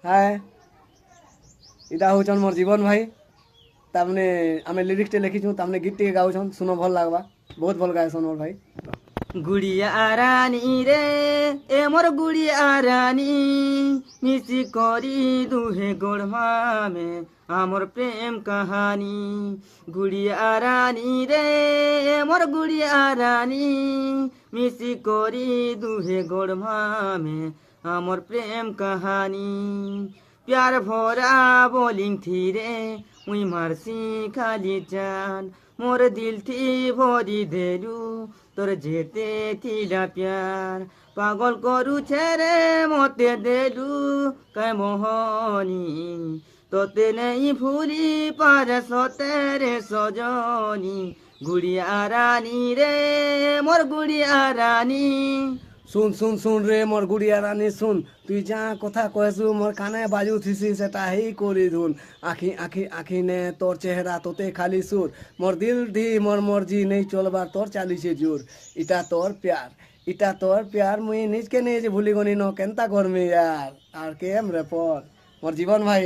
हाय इटा होचन मोर जीवन भाई तामने आमे लिरिक्स टे लिखी छु तामने गीत टे गाउ छन सुनो भल लागबा बहुत भल गाय सन मोर भाई गुड़िया रानी रे ए मोर गुड़िया रानी मिसी करी दुहे गोड़मा में आमोर प्रेम कहानी गुड़िया रानी रे ए मोर गुड़िया रानी मिसी करी दुहे गोड़मा में आमोर प्रेम कहानी प्यार भरा बोलिंग थी रे मुई मारसी खाली जान मोर दिल थी भरी देलू তোর যেতে থিলা প্যার পাগল করুছে রে মতে দেলু কে মোহনী তোতে নেই ভুলি পারে সতে রে সজনী গুড়িয়া রানী রে মোর গুড়িয়া রানী শুন শুন শুন রে মোর গুড়িয়া রানী শুন তুই যা কথা কয়েছু মোর কানে বাজু থিসি সেটা হেই করি ধুন আখি আখি আখি নে তোর চেহারা তোতে খালি সুর মোর দিল দি মোর মর্জি নেই চলবার তোর চালিছে জোর ইটা তোর প্যার মুই নিজকে নিয়ে যে ভুলি গনি ন কেনতা করমি यार আর কেম রে পর মোর জীবন ভাই